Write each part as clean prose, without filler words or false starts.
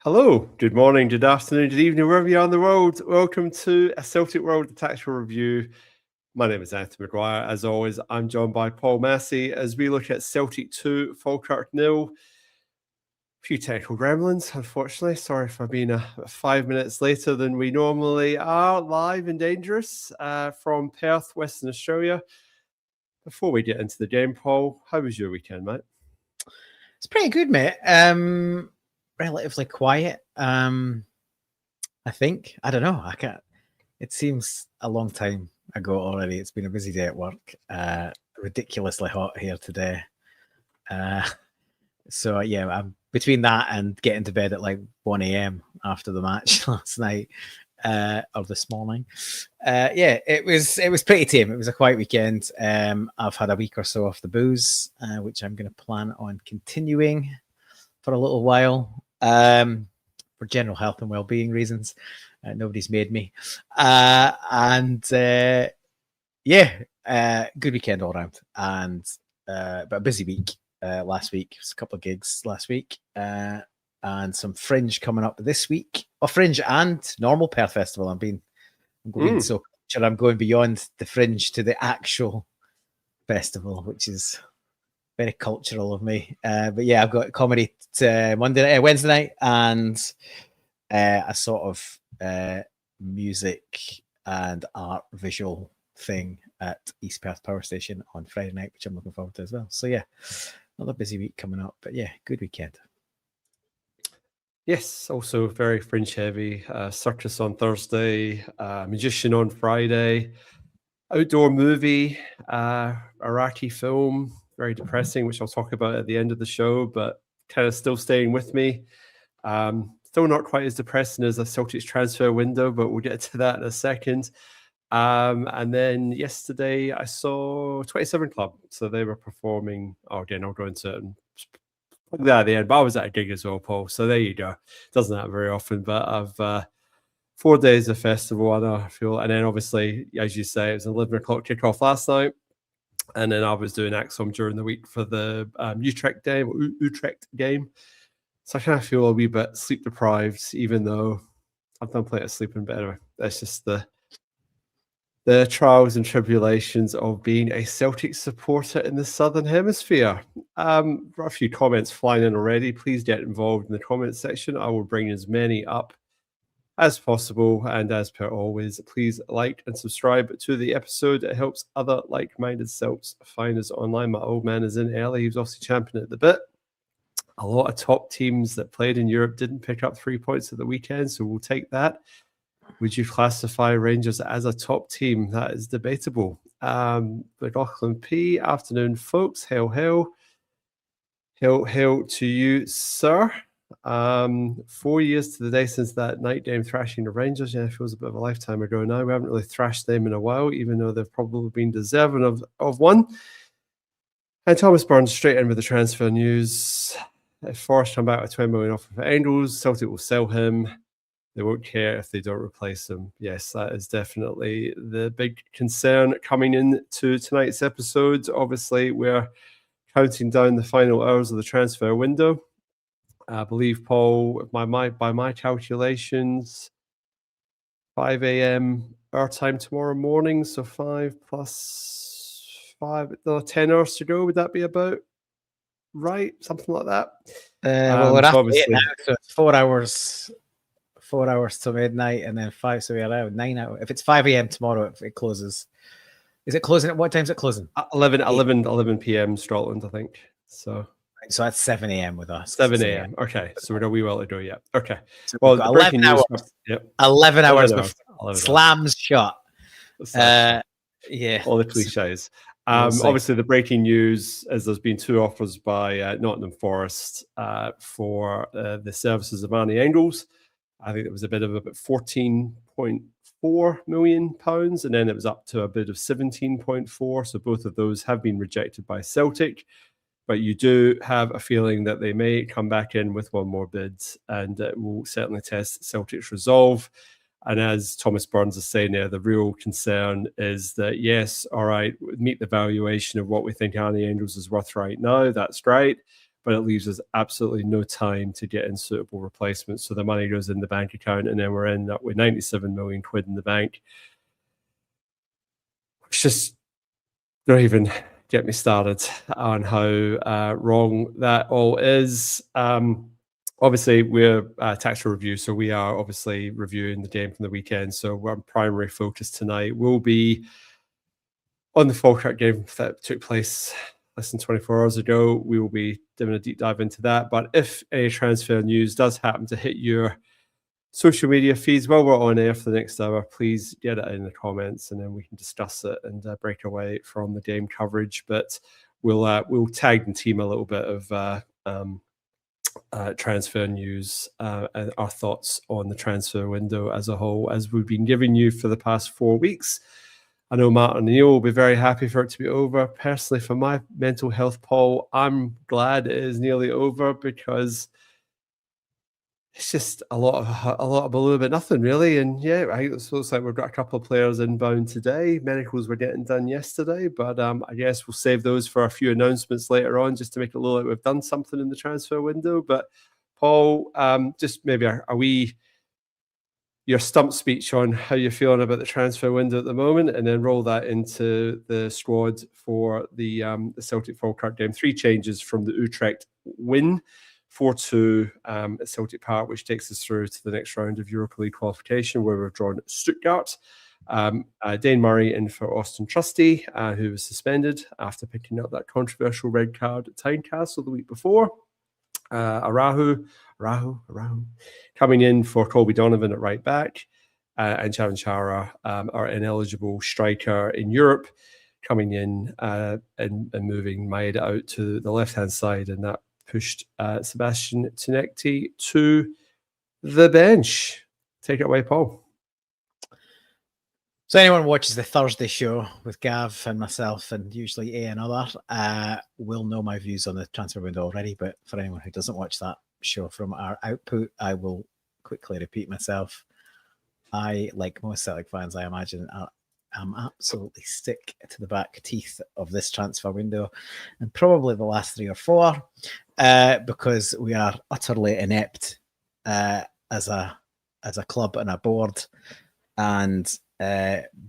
Hello, good morning, good afternoon, good evening, wherever you are in the world. Welcome to a Celtic World Tactical Review. My name is Anthony McGuire. As always, I'm joined by Paul Massey as we look at Celtic 2, Falkirk 0. A few technical gremlins, unfortunately. Sorry for being 5 minutes later than we normally are, live and dangerous from Perth, Western Australia. Before we get into the game, Paul, how was your weekend, mate? It's pretty good, mate. Relatively quiet. I think. I don't know. I can't. It seems a long time ago already. It's been a busy day at work. Ridiculously hot here today. So yeah, I'm between that and getting to bed at like 1 a.m. after the match last night or this morning. Yeah, it was pretty tame. It was a quiet weekend. I've had a week or so off the booze, which I'm going to plan on continuing for a little while, for general health and well-being reasons. Nobody's made me. Good weekend all around, and but a busy week last week. It was a couple of gigs last week, and some Fringe coming up this week. Or Fringe and normal Perth Festival. I'm going beyond the Fringe to the actual festival, which is very cultural of me. But yeah, I've got comedy Wednesday night, and a sort of music and art visual thing at East Perth Power Station on Friday night, which I'm looking forward to as well. So yeah, another busy week coming up, but yeah, good weekend. Yes, also very Fringe heavy. Circus on Thursday, Magician on Friday, outdoor movie, Iraqi film, very depressing, which I'll talk about at the end of the show, but kind of still staying with me. Still not quite as depressing as a Celtic's transfer window, but we'll get to that in a second. And then yesterday I saw 27 Club, so they were performing. Oh, again, I'll go into it at the end, but I was at a gig as well, Paul. So there you go. Doesn't happen very often, but I've 4 days of festival. I know I feel, and then obviously, as you say, it was an 11 o'clock kickoff last night, and then I was doing Axom during the week for the Utrecht game. So I kind of feel a wee bit sleep deprived, even though I've done plenty of sleeping. But anyway, that's just the trials and tribulations of being a Celtic supporter in the Southern Hemisphere. Got a few comments flying in already. Please get involved in the comments section. I will bring as many up as possible. And as per always, please like and subscribe to the episode. It helps other like-minded Celts find us online. My old man is in early. He was obviously champing at the bit. A lot of top teams that played in Europe didn't pick up 3 points at the weekend, so we'll take that. Would you classify Rangers as a top team? That is debatable. McLaughlin P. Afternoon, folks. Hail, hail. Hail, hail to you, sir. 4 years to the day since that night game thrashing the Rangers. Yeah, it feels a bit of a lifetime ago now. We haven't really thrashed them in a while, even though they've probably been deserving of one. And Thomas Burns straight in with the transfer news. If Forrest come back with 20 million offer for Engels, Celtic will sell him. They won't care if they don't replace him. Yes, that is definitely the big concern coming into tonight's episode. Obviously, we're counting down the final hours of the transfer window. I believe, Paul, by my calculations, 5 a.m. our time tomorrow morning. So 5 plus 5, 10 hours to go. Would that be about right? Something like that. Well, we're after 8 now, so it's 4 hours. 4 hours to midnight, and then 5. So we're allowed 9 hours. If it's 5 a.m. tomorrow, it closes. Is it closing? At what time is it closing? 11 p.m. Scotland, I think. So that's 7 a.m. with us. 7 a.m. Okay, so we're a wee while to go yet. Okay. So well, 11 hours. Yep. 11 hours before slams shut. Yeah. All the cliches. Obviously, the breaking news is there's been 2 offers by Nottingham Forest for the services of Arnie Engels. I think it was a bid of about £14.4 million, and then it was up to a bid of 17.4. So both of those have been rejected by Celtic. But you do have a feeling that they may come back in with one more bid, and it will certainly test Celtic's resolve. And as Thomas Burns is saying there, the real concern is that, yes, all right, meet the valuation of what we think Arnie Engels is worth right now. That's great. but it leaves us absolutely no time to get in suitable replacements. So the money goes in the bank account, and then we're ending up with 97 million quid in the bank. It's just, don't even get me started on how wrong that all is. Obviously, we're tactical review, so we are obviously reviewing the game from the weekend. So our primary focus tonight will be on the Falkirk game that took place less than 24 hours ago. We will be doing a deep dive into that. But if any transfer news does happen to hit your social media feeds while we're on air for the next hour, please get it in the comments, and then we can discuss it and break away from the game coverage. But we'll tag and team a little bit of transfer news and our thoughts on the transfer window as a whole, as we've been giving you for the past 4 weeks. I know Matt and Neil will be very happy for it to be over. Personally, for my mental health, Paul, I'm glad it is nearly over, because it's just a lot of a little bit nothing, really. And yeah, it looks like we've got a couple of players inbound today. Medicals were getting done yesterday, but I guess we'll save those for a few announcements later on, just to make it look like we've done something in the transfer window. But Paul, just maybe your stump speech on how you're feeling about the transfer window at the moment, and then roll that into the squad for the Celtic Falkirk game. 3 changes from the Utrecht win. 4-2 at Celtic Park, which takes us through to the next round of Europa League qualification, where we've drawn Stuttgart. Dane Murray in for Austin Trusty, who was suspended after picking up that controversial red card at Tynecastle the week before. Arahu coming in for Colby Donovan at right back, and Chavan Chara, our ineligible striker in Europe, coming in and moving Maeda out to the left-hand side, and that pushed Sebastian Tinekti to the bench. Take it away, Paul. So anyone who watches the Thursday show with Gav and myself, and usually A and other, will know my views on the transfer window already. But for anyone who doesn't watch that show from our output, I will quickly repeat myself. I, like most Celtic fans, I imagine, I'm absolutely sick to the back teeth of this transfer window, and probably the last 3 or 4, because we are utterly inept as a club and a board, and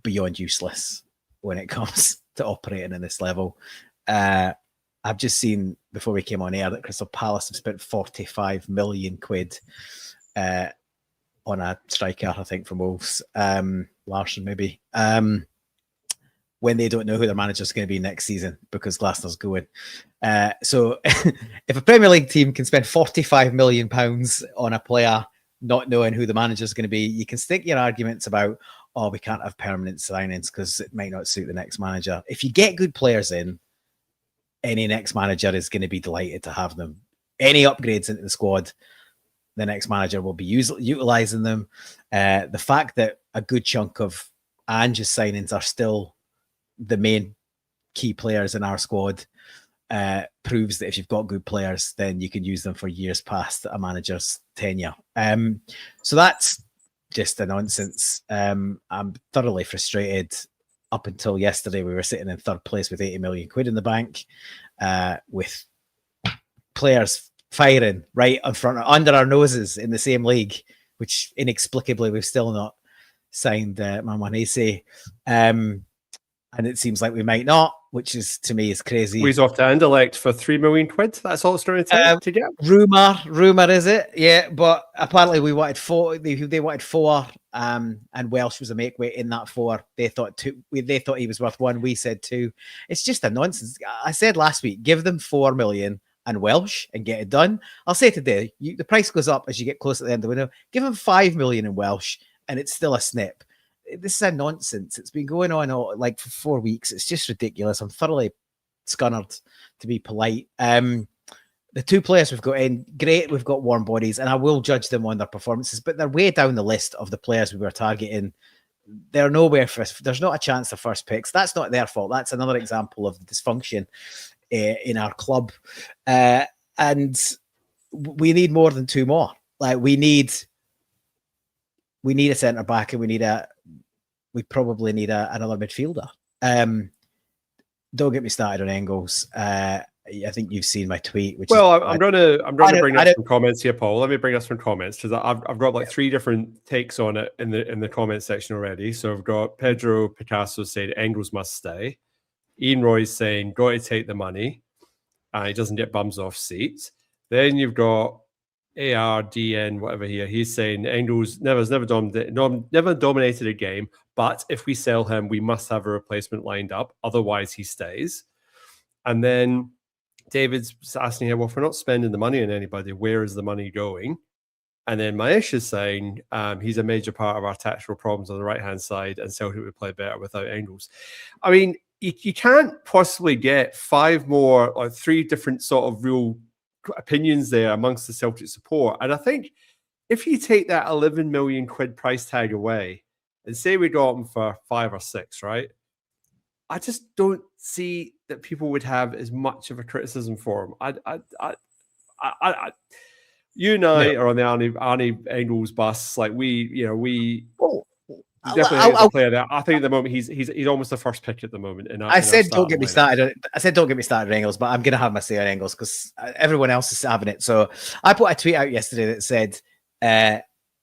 beyond useless when it comes to operating in this level. I've just seen before we came on air that Crystal Palace have spent 45 million quid on a striker, I think, from Wolves, Larson maybe, when they don't know who their manager is going to be next season because Glasner's going. So if a Premier League team can spend £45 million on a player not knowing who the manager is going to be, you can stick your arguments about, oh, we can't have permanent signings because it might not suit the next manager. If you get good players in, any next manager is going to be delighted to have them. Any upgrades into the squad, the next manager will be utilising them. The fact that a good chunk of Ange's signings are still the main key players in our squad proves that if you've got good players, then you can use them for years past a manager's tenure. So that's just a nonsense. I'm thoroughly frustrated. Up until yesterday, we were sitting in 3rd place with 80 million quid in the bank, with players firing right in front of, under our noses in the same league, which inexplicably we've still not signed Mamanese. And it seems like we might not, which is, to me, is crazy. We's off to Anderlecht for 3 million quid. That's all it's trying to get. Rumor is it? Yeah, but apparently we wanted 4. They wanted 4, and Welsh was a make weight in that 4. They thought 2. They thought he was worth 1. We said 2. It's just a nonsense. I said last week, give them 4 million and Welsh and get it done. I'll say today, the price goes up as you get close to the end of the window. Give them 5 million in Welsh, and it's still a snip. This is a nonsense. It's been going on like for 4 weeks. It's just ridiculous. I'm thoroughly scunnered, to be polite. The 2 players we've got in, great. We've got warm bodies, and I will judge them on their performances, but they're way down the list of the players we were targeting. They're nowhere first. There's not a chance of first picks. That's not their fault. That's another example of dysfunction in our club. And we need more than 2 more. Like we need a centre back, and we probably need another midfielder. Don't get me started on Engels. I think you've seen my tweet, which I'm going to bring up some comments here, Paul. Let me bring up some comments because I've got like 3 different takes on it in the comment section already. So I've got Pedro Picasso saying Engels must stay. Ian Roy's saying got to take the money, and he doesn't get bums off seats. Then you've got ARDN whatever here. He's saying Engels never dominated a game, but if we sell him, we must have a replacement lined up. Otherwise, he stays. And then David's asking here, well, if we're not spending the money on anybody, where is the money going? And then Maesh is saying he's a major part of our tactical problems on the right-hand side, and Celtic would play better without Engels. I mean, you can't possibly get 5 more or 3 different sort of real opinions there amongst the Celtic support. And I think if you take that 11 million quid price tag away and say we got him for 5 or 6, right? I just don't see that people would have as much of a criticism for him. You and I are on the Arnie Engels bus. Like we definitely a player there. I think at the moment he's almost the first pick at the moment. I said don't get me started on Engels, but I'm going to have my say on Engels because everyone else is having it. So I put a tweet out yesterday that said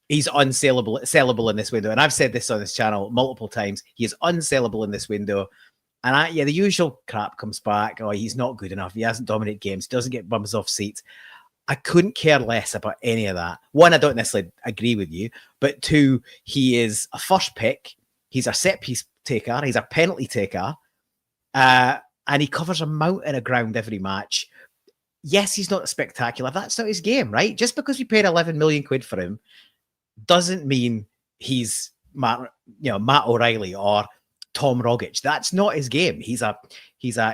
he's sellable in this window, and I've said this on this channel multiple times. He is unsellable in this window. And the usual crap comes back. Oh, he's not good enough. He hasn't dominated games. Doesn't get bums off seats. I couldn't care less about any of that. 1, I don't necessarily agree with you. But 2, he is a first pick. He's a set piece taker. He's a penalty taker. And he covers a mountain of ground every match. Yes, he's not spectacular. That's not his game, right? Just because we paid 11 million quid for him doesn't mean he's Matt O'Reilly or Tom Rogic. That's not his game. He's a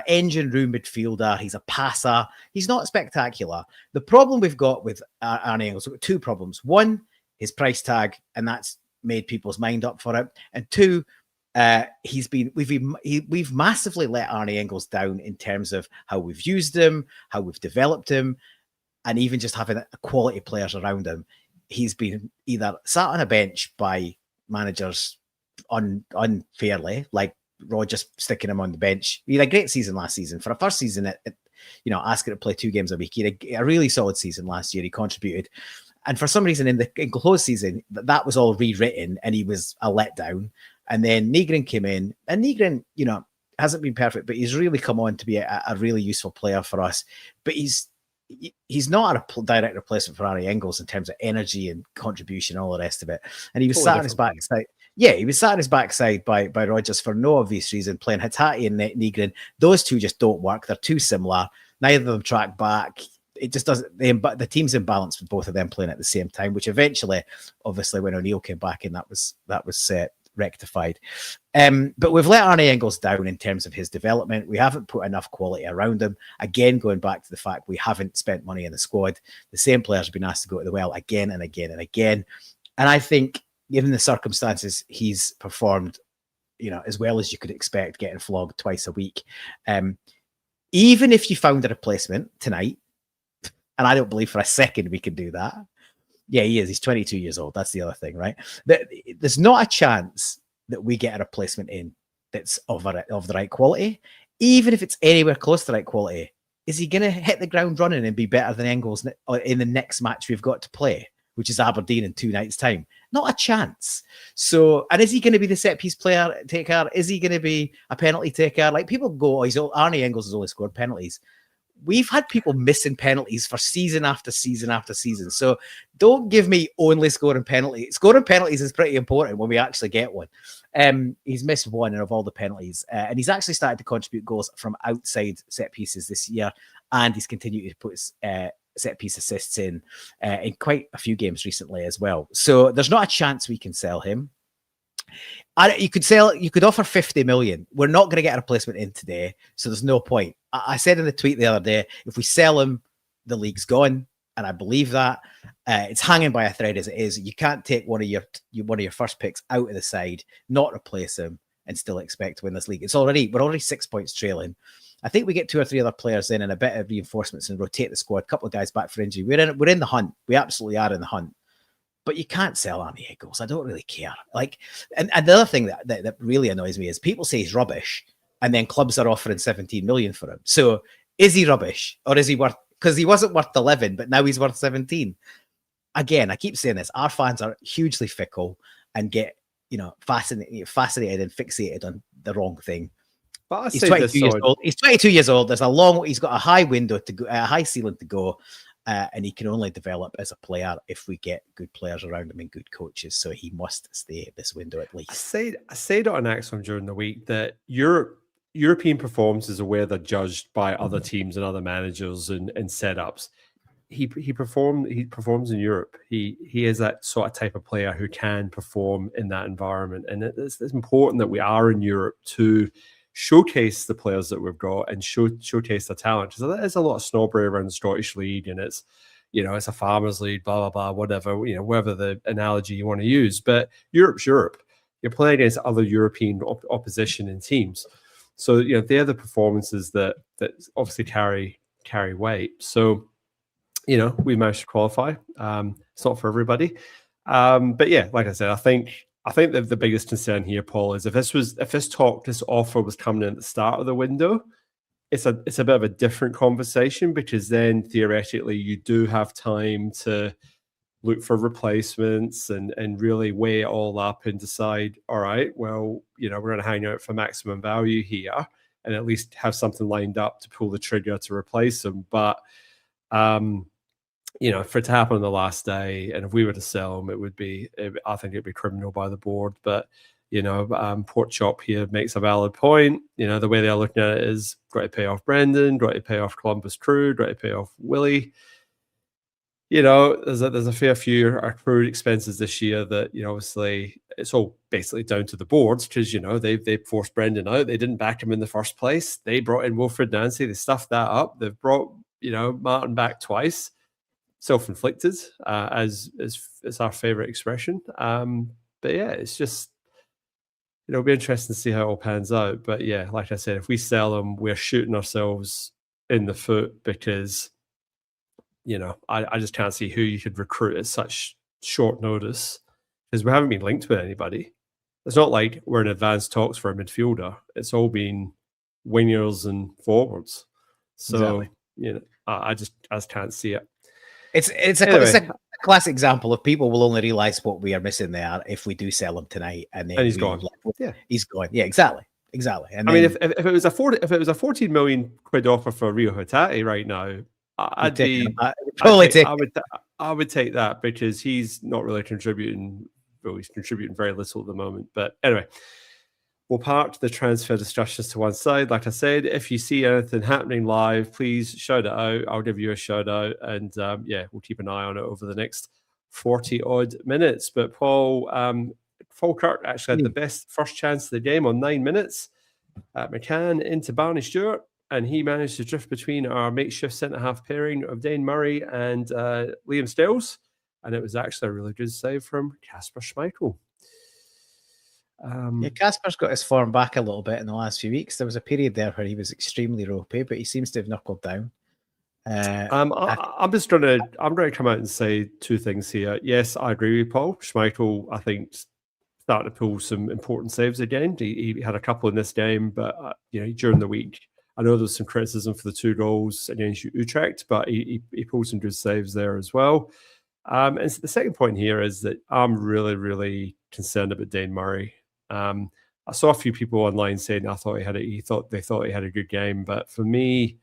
engine room midfielder. He's a passer. He's not spectacular. The problem we've got with Arnie Engels, we've got 2 problems. 1, his price tag, and that's made people's mind up for it. And 2, we've massively let Arnie Engels down in terms of how we've used him, how we've developed him, and even just having quality players around him. He's been either sat on a bench by managers unfairly, like Rodgers sticking him on the bench. He had a great season last season. For a first season, asking to play 2 games a week, he had a really solid season last year. He contributed. And for some reason in close season, that was all rewritten and he was a letdown. And then Nygren came in, and Nygren, hasn't been perfect, but he's really come on to be a really useful player for us. But he's not a direct replacement for Arnie Engels in terms of energy and contribution and all the rest of it. And he was sat on his backside. Yeah, he was sat on his backside by Rodgers for no obvious reason, playing Hatate and Nygren. Those 2 just don't work. They're too similar. Neither of them track back. It just doesn't. The team's imbalanced with both of them playing at the same time, which eventually, obviously, when O'Neill came back in, that was rectified. But we've let Arnie Engels down in terms of his development. We haven't put enough quality around him. Again, going back to the fact we haven't spent money in the squad. The same players have been asked to go to the well again and again and again. And I think, given the circumstances, he's performed, as well as you could expect, getting flogged twice a week. Even if you found a replacement tonight, and I don't believe for a second we can do that. Yeah, he is. He's 22 years old. That's the other thing, right? There's not a chance that we get a replacement in that's of the right quality. Even if it's anywhere close to the right quality, is he going to hit the ground running and be better than Engels in the next match we've got to play, which is Aberdeen in 2 nights' time? Not a chance. So, and is he going to be the set piece player taker? Is he going to be a penalty taker? Like, people go, Arnie Engels has only scored penalties. We've had people missing penalties for season after season after season. So don't give me only scoring penalties. Scoring penalties is pretty important when we actually get one. He's missed 1 of all the penalties. And he's actually started to contribute goals from outside set pieces this year. And he's continued to put his set piece assists in quite a few games recently as well. So there's not a chance we can sell him. You could offer 50 million. We're not going to get a replacement in today, so there's no point. I said in the tweet the other day, if we sell him, the league's gone, and I believe that. It's hanging by a thread as it is. You can't take one of your first picks out of the side, not replace him, and still expect to win this league. We're already 6 points trailing. I think we get 2 or 3 other players in and a bit of reinforcements and rotate the squad. A couple of guys back for injury. We're in the hunt. We absolutely are in the hunt. But you can't sell Arnie Engels. I don't really care. And the other thing that really annoys me is people say he's rubbish, and then clubs are offering 17 million for him. So Is he rubbish, or is he worth? Because he wasn't worth 11, but now he's worth 17. Again, I keep saying this: our fans are hugely fickle and get fascinated and fixated on the wrong thing. But I He's say 22 this years on, old. He's 22 years old. He's got a high window to go, a high ceiling to go, and he can only develop as a player if we get good players around him and good coaches. So he must stay at this window at least. I said it on Axon during the week that European performances are where they're judged by other teams and other managers and setups. He performs in Europe. He is that sort of type of player who can perform in that environment, and it's important that we are in Europe to showcase the players that we've got and showcase the talent. So there's a lot of snobbery around the Scottish League, and it's it's a farmers' league, blah blah blah, whatever whatever the analogy you want to use. But Europe's Europe. You're playing against other European opposition and teams, so they're the performances that obviously carry weight. So. We managed to qualify. It's not for everybody. But yeah, like I said, I think that the biggest concern here, Paul, is if this offer was coming in at the start of the window, it's a bit of a different conversation, because then theoretically you do have time to look for replacements and really weigh it all up and decide, all right, well, we're going to hang out for maximum value here and at least have something lined up to pull the trigger to replace them. But for it to happen on the last day, and if we were to sell them, I think it'd be criminal by the board. But Port Chop here makes a valid point. The way they're looking at it is got to pay off Brendan, got to pay off Columbus Crew, got to pay off Willie. There's a fair few accrued expenses this year that obviously it's all basically down to the boards, because they forced Brendan out. They didn't back him in the first place. They brought in Wilfred Nancy. They stuffed that up. They've brought Martin back twice. Self-inflicted, as our favorite expression. But yeah, it's just it'll be interesting to see how it all pans out. But yeah, like I said, if we sell them, we're shooting ourselves in the foot, because I just can't see who you could recruit at such short notice, because we haven't been linked with anybody. It's not like we're in advanced talks for a midfielder. It's all been wingers and forwards. So exactly. I just can't see it. It's a classic example of people will only realise what we are missing there if we do sell him tonight, and then he's gone. He's gone. Yeah, exactly. And I mean, if it was a 14 million quid offer for Rio Hatate right now, I would take that, because he's not really contributing. Well, he's contributing very little at the moment. But anyway, we'll park the transfer discussions to one side. Like I said, if you see anything happening live, please shout it out. I'll give you a shout out. And we'll keep an eye on it over the next 40 odd minutes. But Paul, Falkirk actually had the best first chance of the game on 9 minutes. McCann into Barney Stewart, and he managed to drift between our makeshift centre-half pairing of Dane Murray and Liam Stills. And it was actually a really good save from Kasper Schmeichel. Casper's got his form back a little bit in the last few weeks. There was a period there where he was extremely ropey, but he seems to have knuckled down. I'm going to come out and say two things here. Yes, I agree with Paul. Schmeichel, I think, started to pull some important saves again. He had a couple in this game, but during the week, I know there was some criticism for the 2 goals against Utrecht, but he pulled some good saves there as well. And so the second point here is that I'm really, really concerned about Dane Murray. I saw a few people online saying they thought he had a good game, but for me,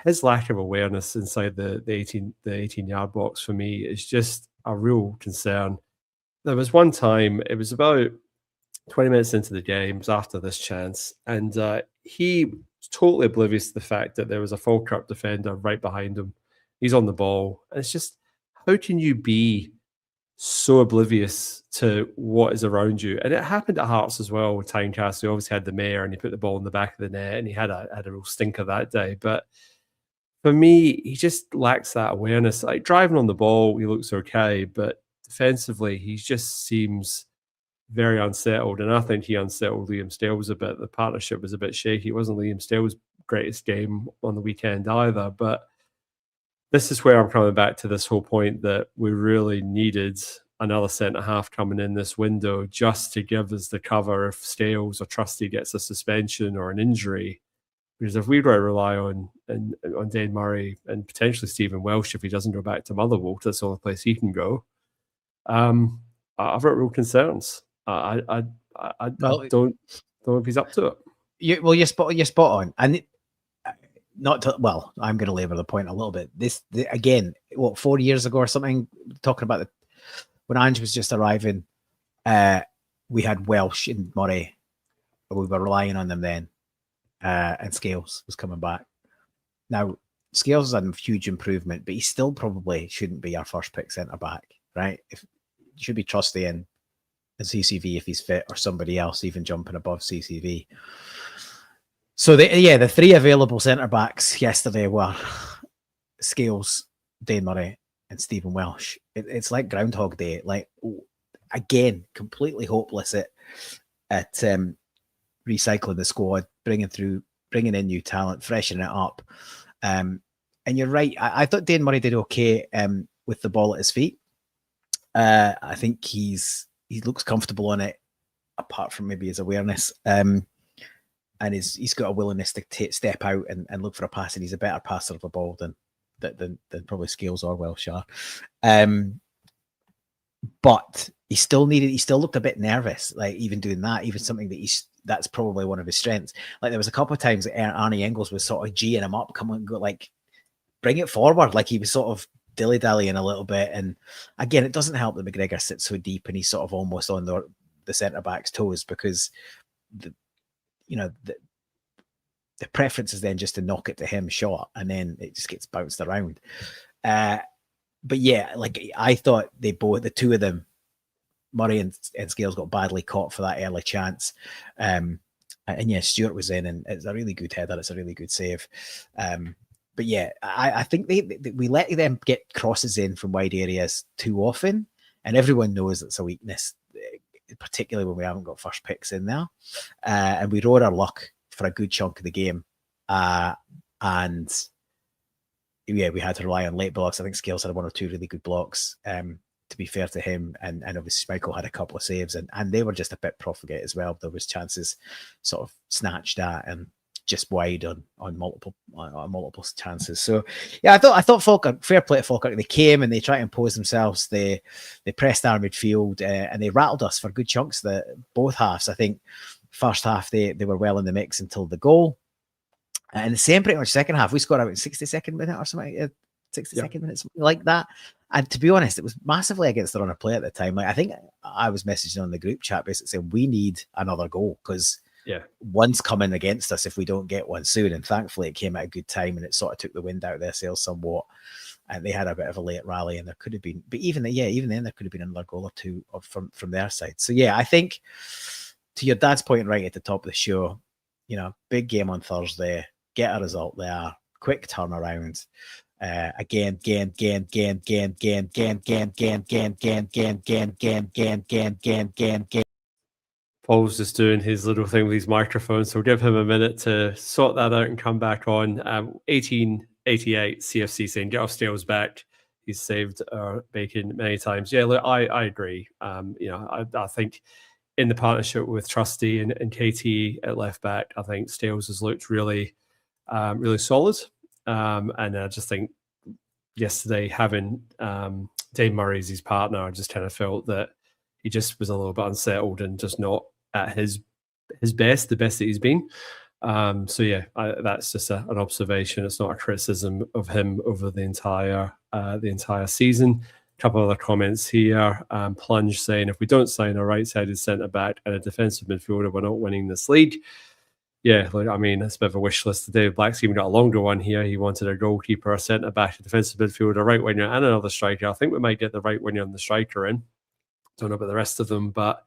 his lack of awareness inside the 18-yard box for me is just a real concern. There was one time, it was about 20 minutes into the game, it was after this chance, and he was totally oblivious to the fact that there was a Falkirk defender right behind him. He's on the ball, and it's just, how can you be so oblivious to what is around you? And it happened at Hearts as well with Tynecastle. He obviously had the mayor and he put the ball in the back of the net, and he had a real stinker that day. But for me, he just lacks that awareness. Like, driving on the ball, he looks okay, but defensively, he just seems very unsettled. And I think he unsettled Liam Stills a bit. The partnership was a bit shaky. It wasn't Liam Stills' greatest game on the weekend either, but this is where I'm coming back to this whole point that we really needed another centre-half coming in this window just to give us the cover if Stales or Trusty gets a suspension or an injury. Because if we were to rely on Dane Murray and potentially Stephen Welsh if he doesn't go back to Motherwell, that's the only place he can go. I've got real concerns. I don't know if he's up to it. You're spot on, and I'm going to labour the point a little bit. Again, 4 years ago or something, talking about when Ange was just arriving, we had Welsh and Murray, but we were relying on them then, and Scales was coming back. Now Scales has had a huge improvement, but he still probably shouldn't be our first pick centre back, right? If you should be trusting in CCV if he's fit, or somebody else even jumping above CCV. So the three available centre backs yesterday were Scales, Dane Murray, and Stephen Welsh. It's like Groundhog Day. Like, again, completely hopeless at recycling the squad, bringing in new talent, freshening it up. And you're right. I thought Dane Murray did okay with the ball at his feet. I think he looks comfortable on it, apart from maybe his awareness. And he's got a willingness to step out and look for a pass, and he's a better passer of a ball than probably Scales or Welsh are. But he still looked a bit nervous, like even doing that, even something that's probably one of his strengths. Like there was a couple of times that Arnie Engels was sort of G'ing him up, come on, go, like bring it forward. Like he was sort of dilly-dallying a little bit. And again, it doesn't help that McGregor sits so deep and he's sort of almost on the centre-back's toes, because the preference is then just to knock it to him short, and then it just gets bounced around. But yeah, like I thought the two of them, Murray and Scales, got badly caught for that early chance. And yeah, Stewart was in, and it's a really good header. It's a really good save. But yeah, I think we let them get crosses in from wide areas too often, and everyone knows it's a weakness, particularly when we haven't got first picks in there. And we rode our luck for a good chunk of the game. And yeah, we had to rely on late blocks. I think Scales had one or two really good blocks, to be fair to him. And obviously Michael had a couple of saves, and they were just a bit profligate as well. There was chances sort of snatched at and just wide on multiple chances. So yeah, I thought Falkirk, fair play to Falkirk. They came and they tried to impose themselves. They pressed our midfield, and they rattled us for good chunks. Both halves, I think, first half they were well in the mix until the goal, and the same pretty much second half. We scored out in 62nd minute or something, 62nd minute, something like that. And to be honest, it was massively against the run of play at the time. Like I think I was messaging on the group chat basically saying we need another goal, because one's coming against us if we don't get one soon. And thankfully it came at a good time, and it sort of took the wind out of their sails somewhat. And they had a bit of a late rally, and there could have been, but even then there could have been another goal or two from their side. So yeah, I think to your dad's point right at the top of the show, big game on Thursday, get a result there, quick turnaround. Again. Paul's just doing his little thing with his microphone, so we'll give him a minute to sort that out and come back on. 1888 CFC saying, get off Scales back. He's saved our bacon many times. Yeah, look, I agree. I think in the partnership with Trusty and KT at left back, I think Scales has looked really, really solid. And I just think yesterday having Dane Murray as his partner, I just kind of felt that he just was a little bit unsettled and just not at his best, the best that he's been. So yeah, that's just an observation. It's not a criticism of him over the entire season. A couple of other comments here. Plunge saying, if we don't sign a right-sided centre-back and a defensive midfielder, we're not winning this league. Yeah, look, I mean, it's a bit of a wish list. David Black's even got a longer one here. He wanted a goalkeeper, a centre-back, a defensive midfielder, a right winger, and another striker. I think we might get the right winger and the striker in. Don't know about the rest of them, but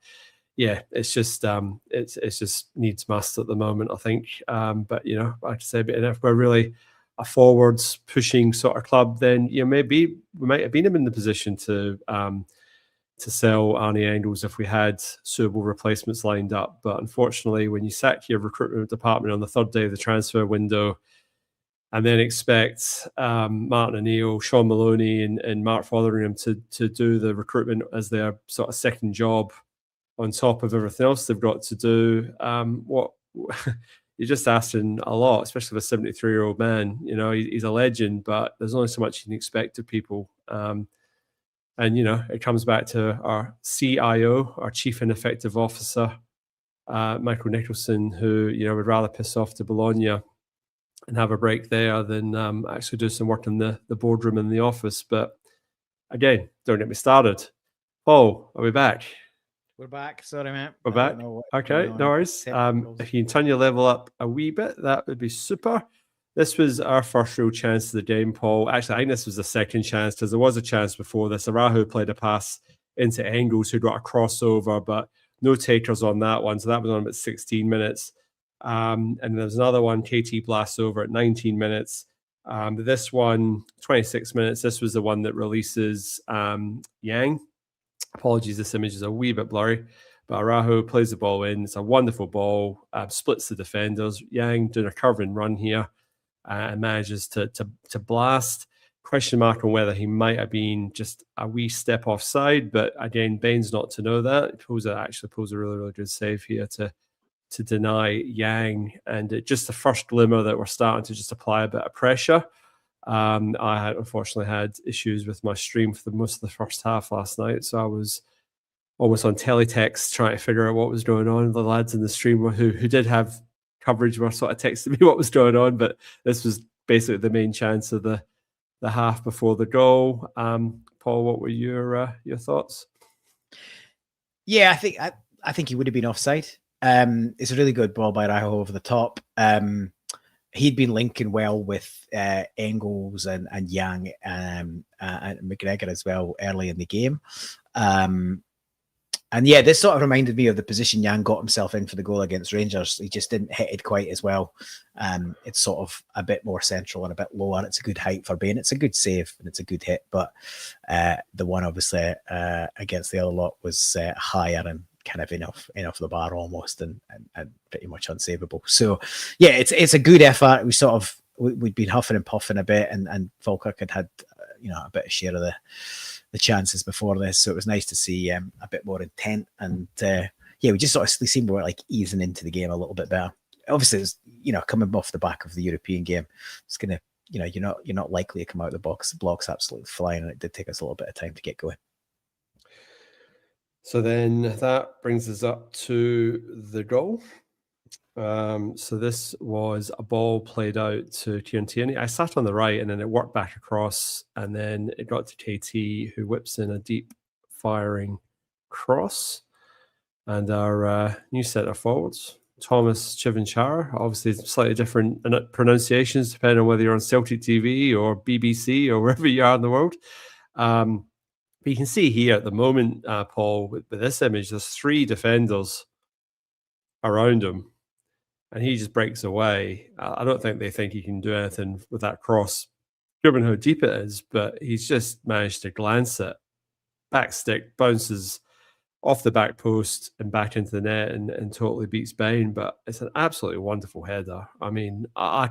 yeah, it's just it's just needs must at the moment, I think. But like I said, if we're really a forwards pushing sort of club, then maybe we might have been in the position to sell Arnie Engels if we had suitable replacements lined up. But unfortunately, when you sack your recruitment department on the third day of the transfer window, and then expect Martin O'Neill, Sean Maloney, and Mark Fotheringham to do the recruitment as their sort of second job on top of everything else they've got to do, you're just asking a lot, especially for a 73-year-old man. You know, he's a legend, but there's only so much you can expect of people. And, you know, it comes back to our CIO, our Chief Ineffective Officer, Michael Nicholson, who, you know, would rather piss off to Bologna and have a break there than actually do some work in the boardroom in the office. But again, don't get me started. Paul, are we back? We're back. Sorry, mate. We're back. Okay, no worries. If you can turn your level up a wee bit, that would be super. This was our first real chance of the game, Paul. Actually, I think this was the second chance, because there was a chance before this. Araujo played a pass into Engels, who got a crossover, but no takers on that one. So that was on about 16 minutes. And there's another one, KT blasts over at 19 minutes. This one, 26 minutes. This was the one that releases Yang. Apologies, this image is a wee bit blurry. But Araujo plays the ball in. It's a wonderful ball, splits the defenders. Yang doing a curving run here. And manages to blast. Question mark on whether he might have been just a wee step offside, but again, Bain's not to know that. He actually pulls a really, really good save here to deny Yang, and it just the first glimmer that we're starting to just apply a bit of pressure. I had unfortunately had issues with my stream for most of the first half last night, so I was almost on teletext trying to figure out what was going on. The lads in the stream who did have coverage were sort of texting me what was going on, but this was basically the main chance of the half before the goal. Paul, what were your thoughts? Yeah, I think he would have been offside. It's a really good ball by Araujo over the top. He'd been linking well with Engels and Yang and McGregor as well early in the game. And yeah, this sort of reminded me of the position Yang got himself in for the goal against Rangers. He just didn't hit it quite as well. It's sort of a bit more central and a bit lower. It's a good height for Bain. It's a good save and it's a good hit. But the one obviously against the other lot was higher and kind of enough the bar almost and pretty much unsavable. So yeah, it's a good effort. We'd been huffing and puffing a bit, and Falkirk had you know, a bit of share of the chances before this, so it was nice to see a bit more intent, and yeah, we just sort of seemed we're like easing into the game a little bit better. Obviously, it's, you know, coming off the back of the European game, it's gonna, you know, you're not likely to come out of the blocks absolutely flying, and it did take us a little bit of time to get going. So then that brings us up to the goal. So this was a ball played out to Kieran Tierney. I sat on the right, and then it worked back across, and then it got to KT, who whips in a deep firing cross. And our new centre forwards, Thomas Chivinchara, obviously slightly different pronunciations depending on whether you're on Celtic TV or BBC or wherever you are in the world. But you can see here at the moment, Paul, with this image, there's 3 defenders around him. And he just breaks away. I don't think they think he can do anything with that cross, given how deep it is, but he's just managed to glance it. Back stick, bounces off the back post and back into the net and totally beats Bain. But it's an absolutely wonderful header. I mean, I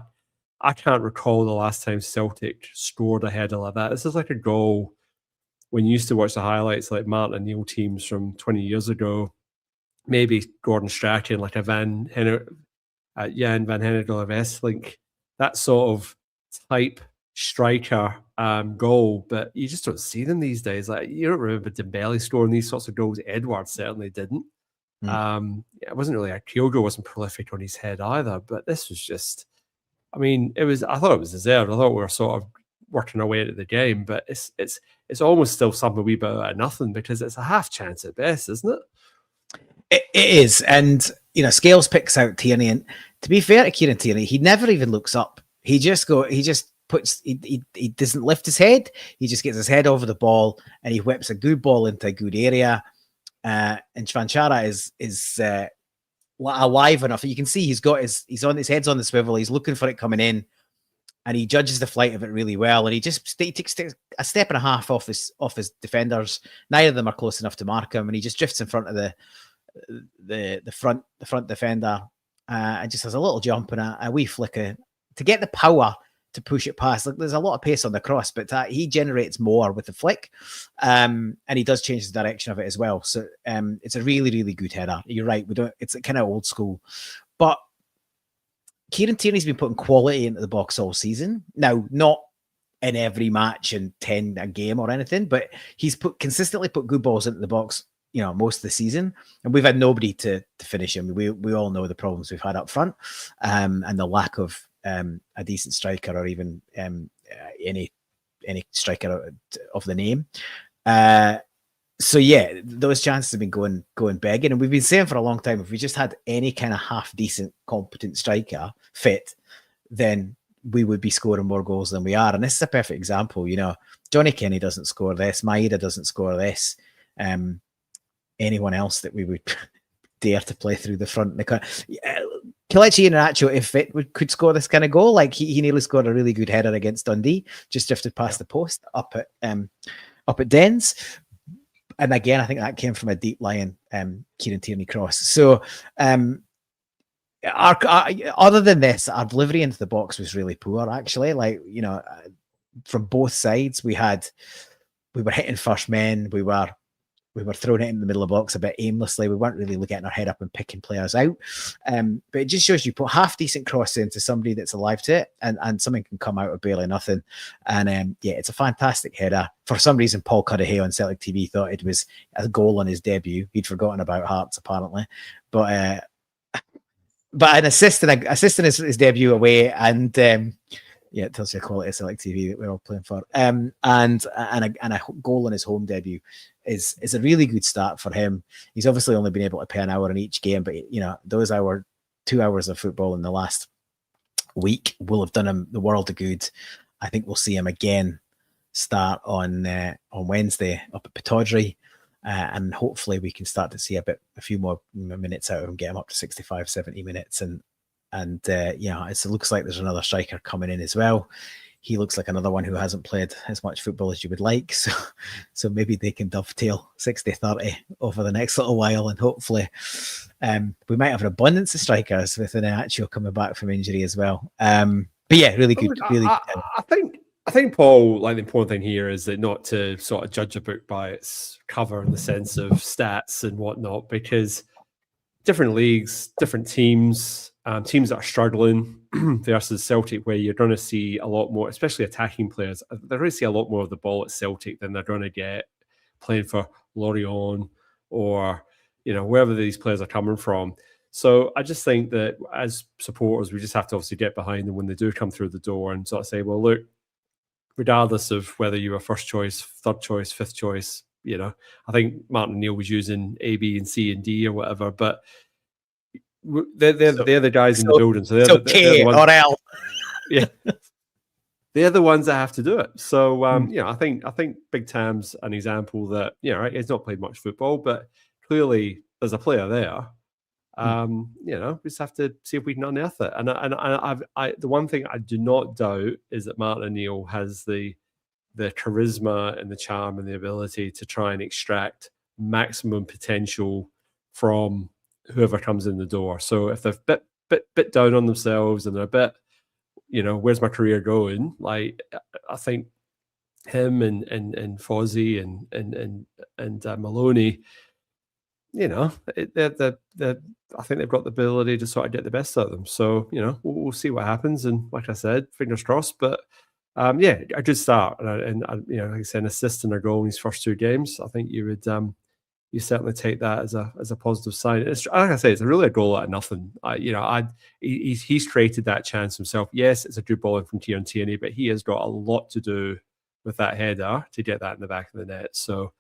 can't recall the last time Celtic scored a header like that. This is like a goal when you used to watch the highlights like Martin and Neil teams from 20 years ago, maybe Gordon Strachan, like a Jan van Henegel of Esslink, that sort of type striker goal, but you just don't see them these days. Like, you don't remember Dembele scoring these sorts of goals. Edward certainly didn't. It wasn't really Kyogo wasn't prolific on his head either, but this was just, I mean, I thought it was deserved. I thought we were sort of working our way into the game, but it's almost still something we bit out of nothing, because it's a half chance at best, isn't it? It is, and you know, Scales picks out Tierney, and to be fair to Kieran Tierney, he never even looks up. He just doesn't lift his head. He just gets his head over the ball, and he whips a good ball into a good area. And Chivinchara is alive enough. You can see his head's on the swivel. He's looking for it coming in, and he judges the flight of it really well. And he takes a step and a half off his defenders. Neither of them are close enough to mark him, and he just drifts in front of the front defender, and just has a little jump and a wee flicker to get the power to push it past. Like, there's a lot of pace on the cross, but he generates more with the flick, and he does change the direction of it as well. So it's a really, really good header. You're right. It's kind of old school, but Kieran Tierney's been putting quality into the box all season. Now, not in every match and 10 a game or anything, but he's consistently put good balls into the box, most of the season. And we've had nobody to finish him. We all know the problems we've had up front, and the lack of a decent striker or even any striker of the name. So yeah, those chances have been going begging, and we've been saying for a long time, if we just had any kind of half decent, competent striker fit, then we would be scoring more goals than we are. And this is a perfect example. Johnny Kenny doesn't score this, Maeda doesn't score this. Anyone else that we would dare to play through the front? Kelechi Iheanacho, if fit, could score this kind of goal. Like he nearly scored a really good header against Dundee, just drifted past the post up at Dens. And again, I think that came from a deep lying Kieran Tierney cross. So other than this, our delivery into the box was really poor, actually. From both sides, we were hitting first men, we were throwing it in the middle of the box a bit aimlessly. We weren't really getting our head up and picking players out. But it just shows you put half decent cross into somebody that's alive to it, and something can come out of barely nothing. And it's a fantastic header. For some reason, Paul Cudahy on Celtic TV thought it was a goal on his debut. He'd forgotten about Hearts, apparently. But an assist in his debut away, and it tells you the quality of Celtic TV that we're all playing for. And a goal on his home debut is a really good start for him. He's obviously only been able to play an hour in each game, but those 2 hours of football in the last week will have done him the world of good. I think we'll see him again start on Wednesday up at Pittodrie. And hopefully we can start to see a few more minutes out of him, get him up to 65, 70 minutes. And it looks like there's another striker coming in as well. He looks like another one who hasn't played as much football as you would like. So maybe they can dovetail 60-30 over the next little while. And hopefully we might have an abundance of strikers with Iheanacho coming back from injury as well. But yeah, really good. I think, Paul, the important thing here is that not to sort of judge a book by its cover in the sense of stats and whatnot, because different leagues, different teams, teams that are struggling versus Celtic, where you're going to see a lot more, especially attacking players, they're going to see a lot more of the ball at Celtic than they're going to get playing for Lorient or, wherever these players are coming from. So I just think that as supporters, we just have to obviously get behind them when they do come through the door and sort of say, well, look, regardless of whether you were first choice, third choice, fifth choice, I think Martin O'Neill was using A, B, and C and D or whatever, but they're the guys in the building. So they're the ones, or L. Yeah, they're the ones that have to do it. So I think Big Tam's an example that he's not played much football, but clearly there's a player there. We just have to see if we can unearth it. And the one thing I do not doubt is that Martin O'Neill has the charisma and the charm and the ability to try and extract maximum potential from whoever comes in the door. So if they're bit down on themselves and they're a bit, where's my career going? I think him and Fozzie and Maloney, I think they've got the ability to sort of get the best out of them. So, we'll see what happens. And like I said, fingers crossed. But a good start. And like I said, an assist and a goal in his first two games. I think you would you certainly take that as a positive sign. It's, like I say, it's really a goal out of nothing. He's created that chance himself. Yes, it's a good ball in from Kieran Tierney, but he has got a lot to do with that header to get that in the back of the net. So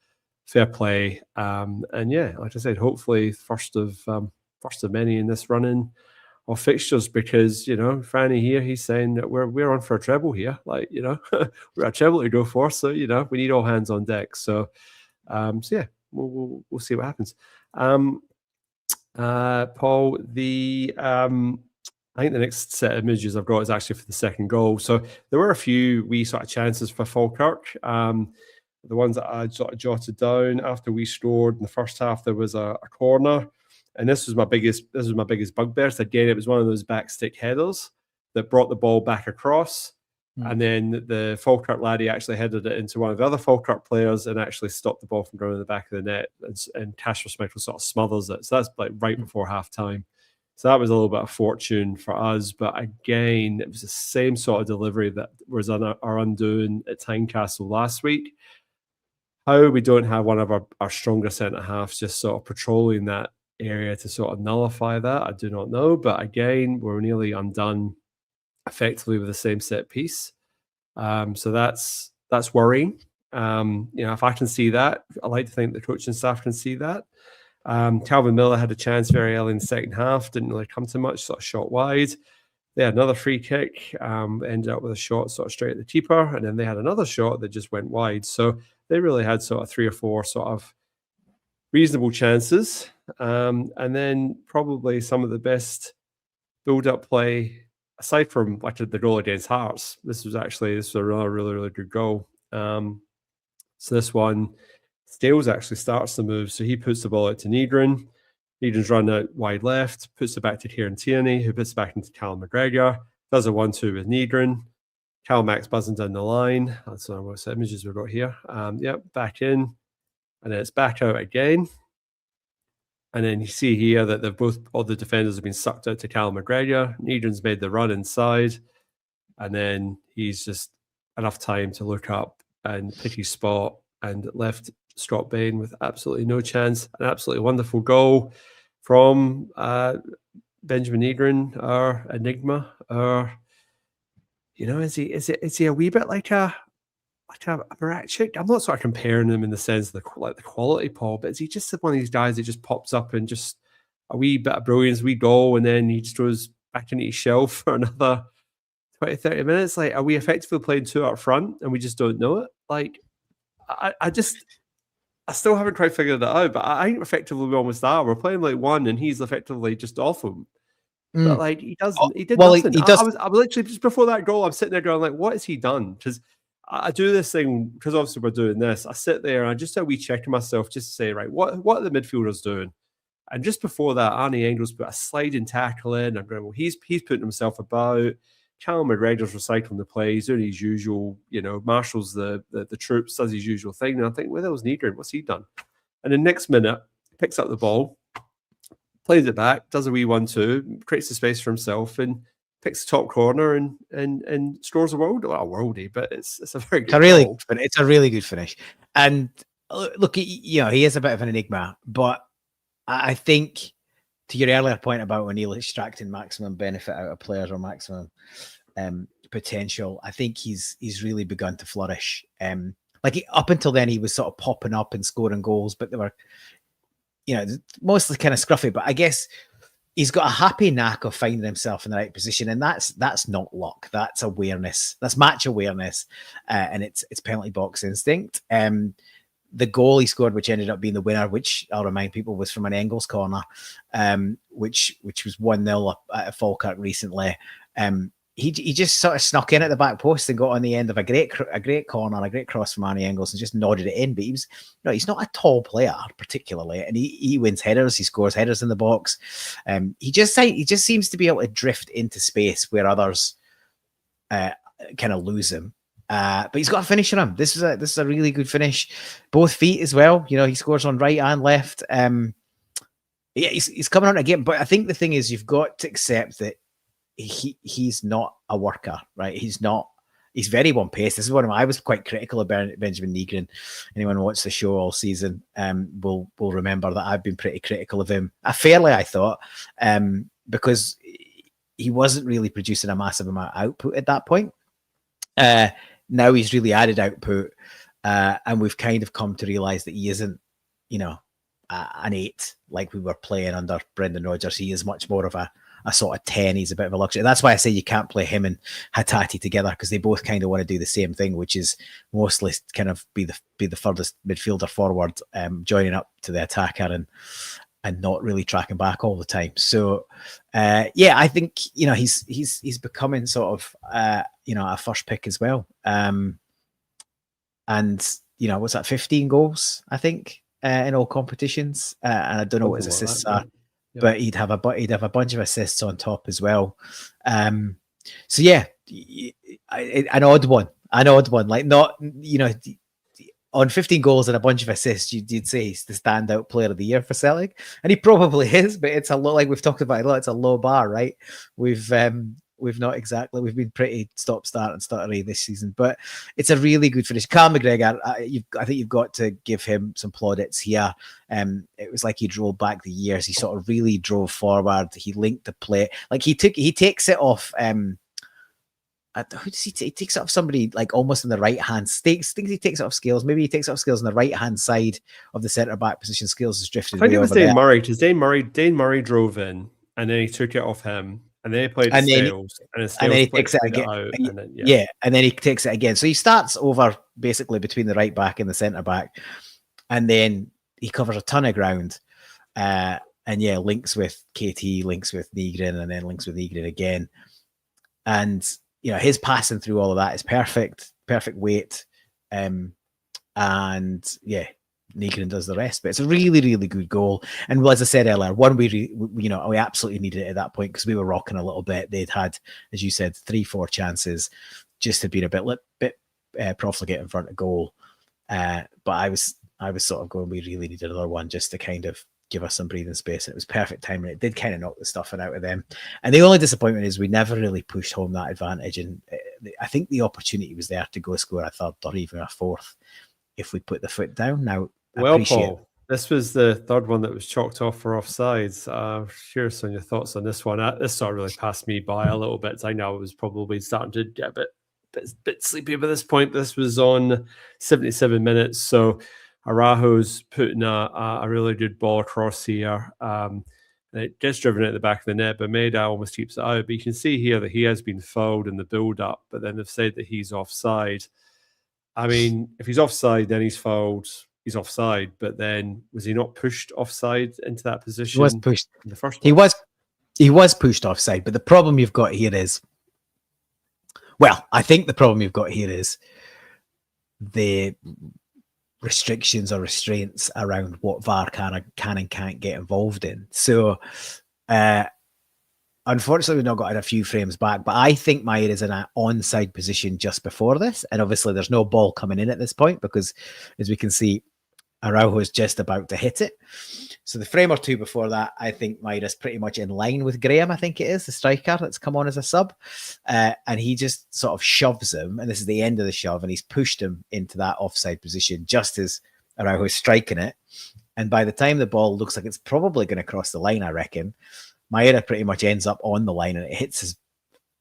fair play. Like I said, hopefully first of many in this run-in of fixtures, because Franny here, he's saying that we're on for a treble here. We're a treble to go for, so we need all hands on deck. So we'll see what happens. Paul, I think the next set of images I've got is actually for the second goal. So there were a few wee sort of chances for Falkirk. The ones that I sort of jotted down after we scored in the first half, there was a corner, and this was my biggest bugbear. So again, it was one of those back stick headers that brought the ball back across, and then the Falkirk laddie actually headed it into one of the other Falkirk players and actually stopped the ball from going in the back of the net. And Kasper Schmeichel sort of smothers it. So that's right before half time. So that was a little bit of fortune for us. But again, it was the same sort of delivery that was on our undoing at Tynecastle last week. How we don't have one of our stronger centre-halves just sort of patrolling that area to sort of nullify that, I do not know. But again, we're nearly undone effectively with the same set piece. So that's worrying. If I can see that, I like to think the coaching staff can see that. Calvin Miller had a chance very early in the second half, didn't really come to much, sort of shot wide. They had another free kick, ended up with a shot sort of straight at the keeper, and then they had another shot that just went wide. So they really had sort of 3 or 4 sort of reasonable chances. And then probably some of the best build-up play, aside from like the goal against Hearts. This was a really, really, really good goal. So this one, Stales actually starts the move. So he puts the ball out to Negrin. Negrin's run out wide left, puts it back to Kieran Tierney, who puts it back into Callum McGregor, does a 1-2 with Negrin. Cal Max buzzing down the line. That's what images we've got here. Back in. And then it's back out again. And then you see here that all the defenders have been sucked out to Callum McGregor. Negrin's made the run inside. And then he's just enough time to look up and pick his spot and left Scott Bain with absolutely no chance. An absolutely wonderful goal from Benjamin Negrin, our enigma. Is he a wee bit like a Marachik? I'm not sort of comparing him in the sense of the quality, Paul, but is he just one of these guys that just pops up and just a wee bit of brilliance, wee goal, and then he just goes back into his shell for another 20, 30 minutes? Like, are we effectively playing 2 up front and we just don't know it? Like, I still haven't quite figured that out, but I think effectively we almost are. We're playing like 1 and he's effectively just off him. But like he doesn't. He did nothing. He does. I was literally just before that goal. I'm sitting there going like, "What has he done?" Because I do this thing because obviously we're doing this. I sit there and I just do a wee check of myself just to say, right, what are the midfielders doing? And just before that, Arnie Engels put a sliding tackle in. I'm going, well, he's putting himself about. Callum McGregor's recycling the play. He's doing his usual, marshals the troops, does his usual thing. And I think, where the hell's Negrin? What's he done? And the next minute, picks up the ball, plays it back, does a wee 1-2, creates the space for himself, and picks the top corner and scores a worldie. But it's a very good goal. It's a really good finish. And look, he is a bit of an enigma, but I think, to your earlier point about O'Neill extracting maximum benefit out of players or maximum potential, I think he's really begun to flourish. Up until then, he was sort of popping up and scoring goals, but they were, mostly kind of scruffy. But I guess he's got a happy knack of finding himself in the right position, and that's not luck. That's awareness. That's match awareness, and it's penalty box instinct. The goal he scored, which ended up being the winner, which I'll remind people was from an Engels corner, which was 1-0 at Falkirk recently. He just sort of snuck in at the back post and got on the end of a great corner, a great cross from Arnie Engels, and just nodded it in. But he's not a tall player particularly, and he wins headers. He scores headers in the box. He just seems to be able to drift into space where others kind of lose him. But he's got a finish on him. This is a really good finish. Both feet as well. He scores on right and left. He's coming on again. But I think the thing is, you've got to accept that he's not a worker, right? He's very one pace. This is I was quite critical of Benjamin Negrin. Anyone who watched the show all season will remember that I've been pretty critical of him. Fairly, I thought, because he wasn't really producing a massive amount of output at that point. Now he's really added output, and we've kind of come to realise that he isn't, an 8 like we were playing under Brendan Rodgers. He is much more of a sort of 10. He's a bit of a luxury. That's why I say you can't play him and Hatate together, because they both kind of want to do the same thing, which is mostly kind of be the furthest midfielder forward, joining up to the attacker and not really tracking back all the time. So, I think he's becoming sort of a first pick as well. And what's that? 15 goals, I think, in all competitions. And I don't know what his assists are. Yeah. But he'd have a bunch of assists on top as well. An odd one, like not, on 15 goals and a bunch of assists, you'd say he's the standout player of the year for Celtic, and he probably is. But it's a lot, like we've talked about a lot. It's a low bar, right? We've not exactly. We've been pretty stop-start and stuttery this season, but it's a really good finish. Carl McGregor, I think you've got to give him some plaudits here. It was like he drove back the years. He sort of really drove forward. He linked the play. Like he takes it off. Who does he take? He takes it off somebody like almost in the right hand. Thinks he takes it off Scales. Maybe he takes it off Scales on the right hand side of the centre back position. Scales is drifted. I think it was Dane Murray, because Dane Murray drove in and then he took it off him and then he played Scales and then he takes it again. And then he takes it again. So he starts over basically between the right back and the centre back, and then he covers a ton of ground. Links with KT, links with Nygren, and then links with Nygren again. And his passing through all of that is perfect weight. Nygren does the rest, but it's a really, really good goal. And as I said earlier, one we absolutely needed it at that point because we were rocking a little bit. They'd had, as you said, 3-4 chances, just had been a bit profligate in front of goal. But I was sort of going, we really needed another one just to kind of give us some breathing space. And it was perfect timing. It did kind of knock the stuffing out of them. And the only disappointment is we never really pushed home that advantage. And I think the opportunity was there to go score a third or even a fourth if we put the foot down. Now, Paul, this was the third one that was chalked off for offsides. Curious on your thoughts on this one. This sort of really passed me by a little bit. I know I was probably starting to get a bit sleepy by this point. This was on 77 minutes. So Araujo's putting a really good ball across here. It gets driven at the back of the net, but Maida almost keeps it out. But you can see here that he has been fouled in the build-up, but then they've said that he's offside. I mean, if he's offside, then he's fouled. He's offside, but then was he not pushed offside into that position? He was pushed in the first place? He was pushed offside, but the problem you've got here is, I think the problem you've got here is the restrictions or restraints around what VAR can and can't get involved in. So, unfortunately, we've not got a few frames back, but I think Mayer is in an onside position just before this. And obviously, there's no ball coming in at this point because, as we can see, Araujo is just about to hit it. So the frame or two before that, I think Mayer is pretty much in line with Graham, I think it is, the striker that's come on as a sub. And he just sort of shoves him, and this is the end of the shove, and he's pushed him into that offside position just as Araujo is striking it. And by the time the ball looks like it's probably going to cross the line, I reckon, Maeda pretty much ends up on the line and it hits his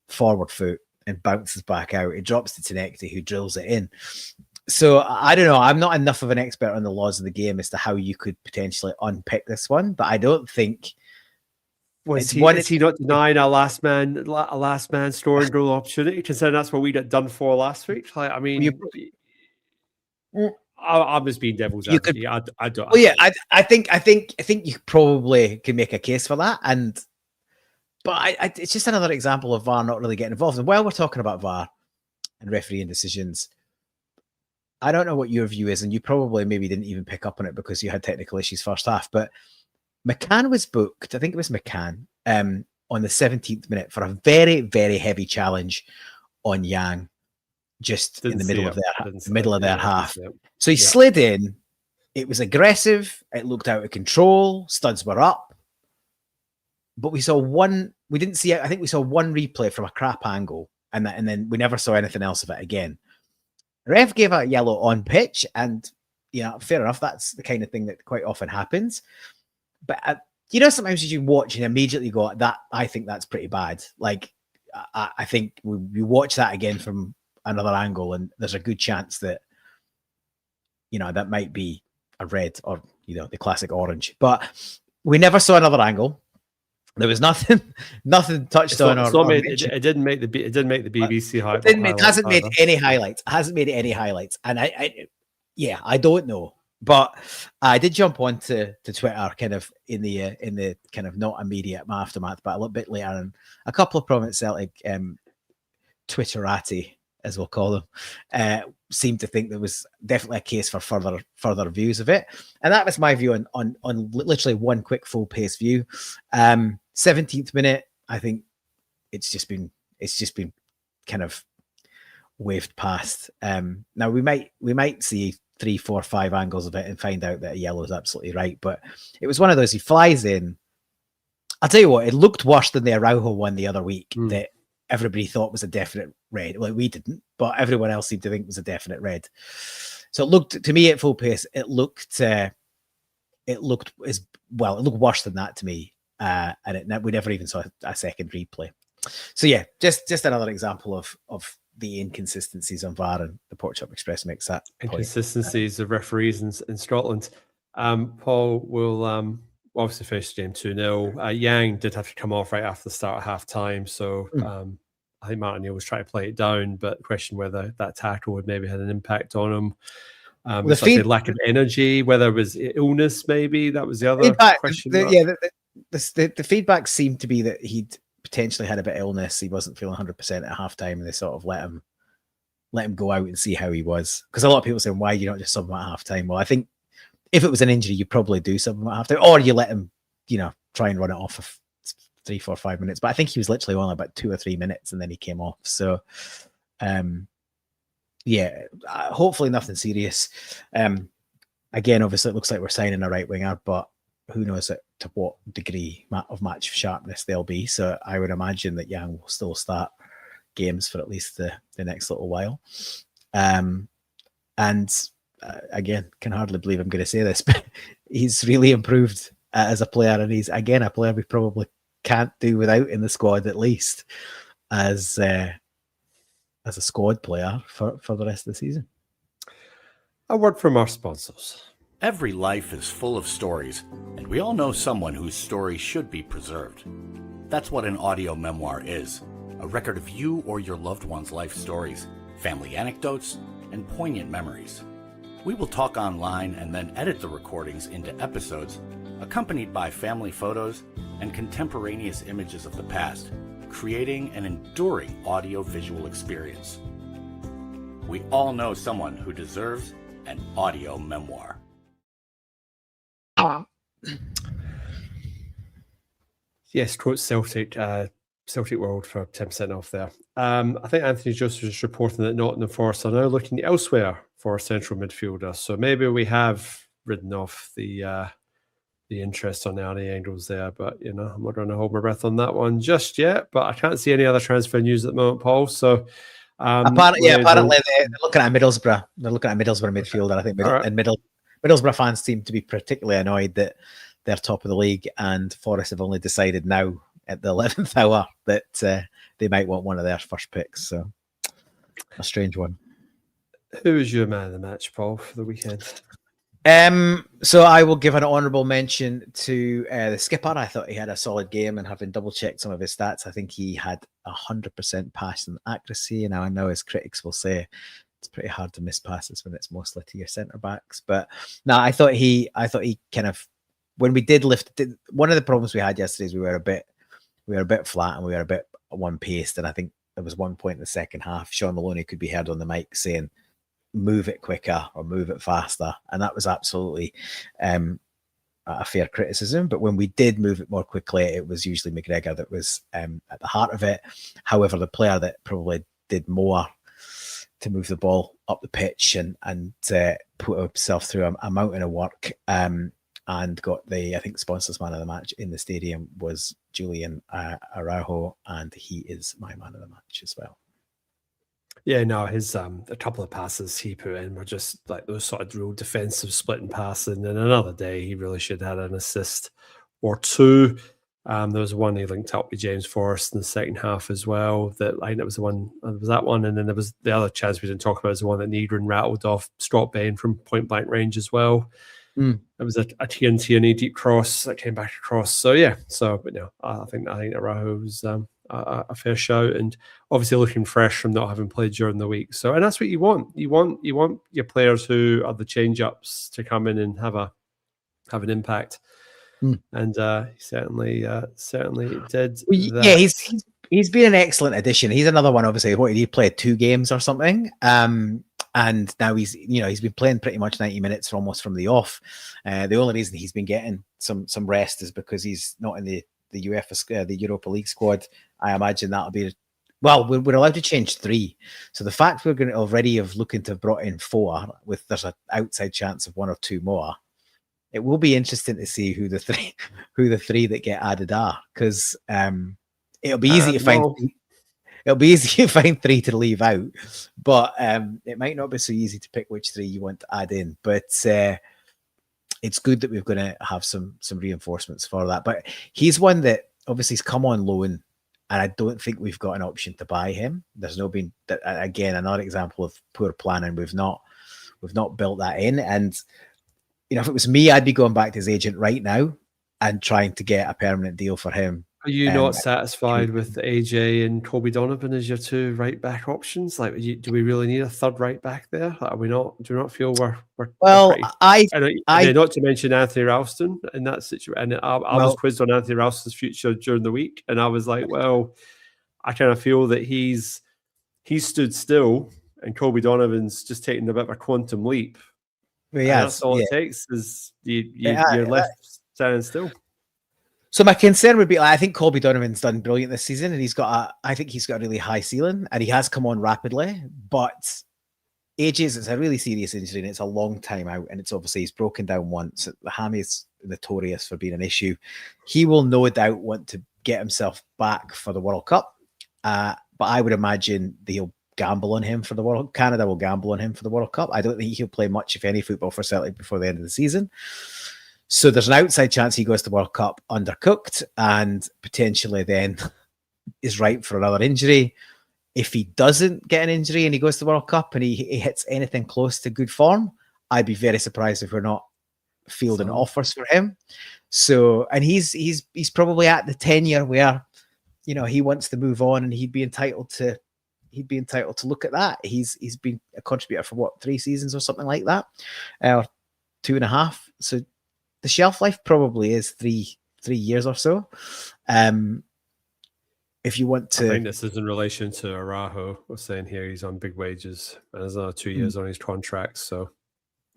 forward foot and bounces back out. It drops to Tenekti, who drills it in. So I don't know. I'm not enough of an expert on the laws of the game as to how you could potentially unpick this one, but I don't think. Is he not denying a last man scoring goal opportunity? Considering that's what we got done for last week. Like, I mean, I'm just being devil's advocate. I don't. Well, I think you probably can make a case for that, but it's just another example of VAR not really getting involved. And while we're talking about VAR and refereeing decisions, I don't know what your view is, and you probably maybe didn't even pick up on it because you had technical issues first half, but McCann was booked, I think it was McCann, on the 17th minute for a very, very heavy challenge on Yang, just in the middle of their half. So he slid in. It was aggressive. It looked out of control. Studs were up. But we saw one. We didn't see it. I think we saw one replay from a crap angle, and then we never saw anything else of it again. Ref gave a yellow on pitch, and fair enough. That's the kind of thing that quite often happens. But sometimes you watch and immediately go, "That I think that's pretty bad." Like I think we watch that again from another angle, and there's a good chance that that might be a red or the classic orange. But we never saw another angle. There was nothing touched on. It didn't make the BBC highlights. It hasn't made any highlights. It hasn't made any highlights. And I don't know. But I did jump onto Twitter kind of in the kind of not immediate aftermath, but a little bit later, and a couple of prominent Celtic Twitterati, as we'll call them, seemed to think there was definitely a case for further views of it. And that was my view on literally one quick full pace view. 17th minute, I think it's just been kind of waved past. Now we might see 3, 4, 5 angles of it and find out that a yellow is absolutely right, but it was one of those. He flies in. I'll tell you what, it looked worse than the Araujo one the other week that everybody thought was a definite red. Well, we didn't, but everyone else seemed to think it was a definite red. So it looked, to me, at full pace, it looked worse than that to me, and we never even saw a second replay. So yeah, just another example of the inconsistencies on VAR, and the Pork Chop Express makes that inconsistencies of referees in Scotland. Paul will obviously finish game 2-0. Yang did have to come off right after the start of half time, so I think Martin Neal was trying to play it down, but question whether that tackle would maybe had an impact on him. The lack of energy, whether it was illness, maybe that was the other question. The feedback seemed to be that he'd potentially had a bit of illness. He wasn't feeling 100% at half time, and they sort of let him go out and see how he was. Because a lot of people saying, why you not just sub him at half time? Well, I think if it was an injury, you probably do sub him at half time, or you let him, try and run it off for 3, 4, 5 minutes. But I think he was literally only about 2 or 3 minutes, and then he came off. So, hopefully nothing serious. Again, obviously, it looks like we're signing a right winger, but who knows to what degree of match sharpness they'll be. So I would imagine that Yang will still start games for at least the next little while. Again, can hardly believe I'm going to say this, but he's really improved as a player, and he's again a player we probably can't do without in the squad, at least as a squad player for the rest of the season. A word from our sponsors. Every life is full of stories, and we all know someone whose story should be preserved. That's what an audio memoir is, a record of you or your loved one's life stories, family anecdotes, and poignant memories. We will talk online and then edit the recordings into episodes, accompanied by family photos and contemporaneous images of the past, creating an enduring audio-visual experience. We all know someone who deserves an audio memoir. Yes, quote Celtic World for 10% off there. I think Anthony Joseph is reporting that Nottingham Forest are now looking elsewhere for a central midfielder. So maybe we have ridden off the interest on any angles there, but I'm not going to hold my breath on that one just yet. But I can't see any other transfer news at the moment, Paul. So apparently they're looking at Middlesbrough. They're looking at a Middlesbrough midfielder. I think Middlesbrough fans seem to be particularly annoyed that they're top of the league, and Forest have only decided now at the 11th hour that they might want one of their first picks. So a strange one. Who is your man of the match, Paul, for the weekend? So I will give an honourable mention to the skipper. I thought he had a solid game, and having double checked some of his stats, I think he had 100% passing accuracy. Now I know as critics will say it's pretty hard to miss passes when it's mostly to your centre backs, but no, I thought he kind of, when we did lift, one of the problems we had yesterday is we were a bit flat and we were a bit one paced, and I think there was one point in the second half Sean Maloney could be heard on the mic saying, move it quicker or move it faster, and that was absolutely a fair criticism. But when we did move it more quickly, it was usually McGregor that was at the heart of it. However, the player that probably did more to move the ball up the pitch and put himself through a mountain of work and got the, I think, sponsors man of the match in the stadium was Julian Araujo, and he is my man of the match as well. Yeah, no, his a couple of passes he put in were just like those sort of real defensive split and passing. And another day, he really should have had an assist or two. There was one he linked up with James Forrest in the second half as well. That I think it was the one. It was that one, and then there was the other chance we didn't talk about is the one that Negrin rattled off Scott Bain from point blank range as well. It was a TNT deep cross that came back across. So yeah, but no, I think Araujo was a fair shout, and obviously looking fresh from not having played during the week. So, and that's what you want. You want your players who are the change ups to come in and have an impact. And he certainly did. That. Yeah, he's been an excellent addition. He's another one. Obviously, what did he play? 2 games or something? And now he's been playing pretty much 90 minutes almost from the off. The only reason he's been getting some rest is because he's not in the UEFA, the Europa League squad. I imagine that'll be Well, we're allowed to change 3. So the fact we're going to already have looking to have brought in 4, with there's an outside chance of 1 or 2 more. It will be interesting to see who the 3 that get added are, because it'll be easy to find. It'll be easy to find 3 to leave out, but it might not be so easy to pick which 3 you want to add in. But it's good that we're going to have some reinforcements for that. But he's one that obviously has come on loan, and I don't think we've got an option to buy him. There's no been, again, another example of poor planning. We've not built that in. And if it was me, I'd be going back to his agent right now and trying to get a permanent deal for him. Are you not satisfied with AJ and Kobe Donovan as your 2 right back options? Like, do we really need a third right back there? Are we not? Do you not feel we're well? I not to mention Anthony Ralston in that situation. And I was quizzed on Anthony Ralston's future during the week, and I was like, well, I kind of feel that he's stood still, and Kobe Donovan's just taking a bit of a quantum leap. Well, yeah, that's all it takes is you're left standing still. So my concern would be, I think Colby Donovan's done brilliant this season, and I think he's got a really high ceiling, and he has come on rapidly. But it's a really serious injury, and it's a long time out, and it's obviously he's broken down once. The hammy is notorious for being an issue. He will no doubt want to get himself back for the World Cup, but I would imagine he'll gamble on him for the World. Canada will gamble on him for the World Cup. I don't think he'll play much, if any, football for Celtic before the end of the season. So there's an outside chance he goes to the World Cup undercooked and potentially then is ripe for another injury. If he doesn't get an injury and he goes to the World Cup and he hits anything close to good form, I'd be very surprised if we're not fielding offers for him. So, and he's probably at the tenure where, he wants to move on, and he'd be entitled to look at that. He's been a contributor for 3 seasons or something like that, or 2.5. So the shelf life probably is 3 years or so. If you want to, I think this is in relation to Araujo. We're saying here he's on big wages and there's another 2 years on his contract. So,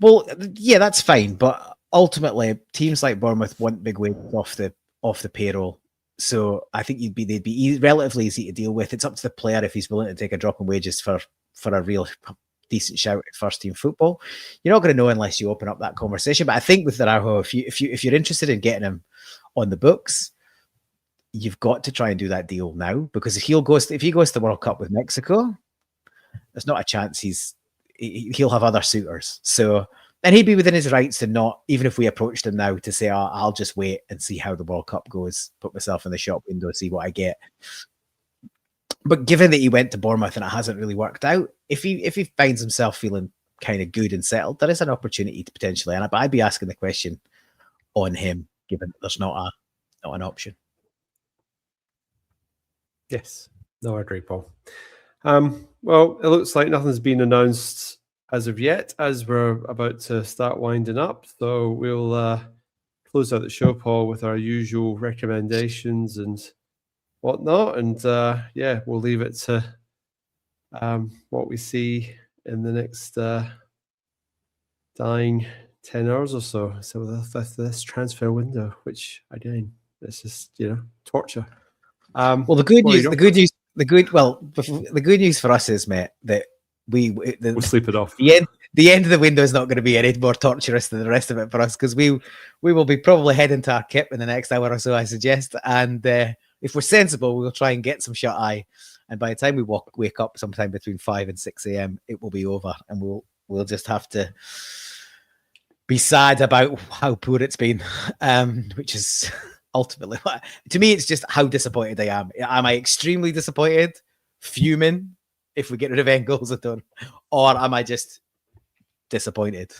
well, yeah, that's fine. But ultimately, teams like Bournemouth want big wages off the payroll. So I think they'd be relatively easy to deal with. It's up to the player if he's willing to take a drop in wages for a real decent shout at first team football. You're not going to know unless you open up that conversation. But I think with Araujo, if you're interested in getting him on the books, you've got to try and do that deal now, because if he goes to the World Cup with Mexico, there's not a chance he'll have other suitors. So, and he'd be within his rights to not, even if we approached him now, to say, I'll just wait and see how the World Cup goes, put myself in the shop window, see what I get. But given that he went to Bournemouth and it hasn't really worked out, if he finds himself feeling kind of good and settled, there is an opportunity to potentially, and I'd be asking the question on him, given that there's not an option. Yes. No, I agree, Paul. Well, it looks like nothing's been announced as of yet, as we're about to start winding up. So we'll close out the show, Paul, with our usual recommendations and whatnot. And we'll leave it to what we see in the next dying 10 hours or so. So with this transfer window, which again, it's just, torture. Well, the good news for us is, mate, that we'll sleep it off. The end of the window is not going to be any more torturous than the rest of it for us, because we will be probably heading to our kip in the next hour or so, I suggest. And if we're sensible, we'll try and get some shut eye. And by the time we wake up sometime between 5 and 6 a.m., it will be over, and we'll just have to be sad about how poor it's been, which is ultimately, to me, it's just how disappointed I am. Am I extremely disappointed, fuming if we get rid of Engels at done, or am I just disappointed?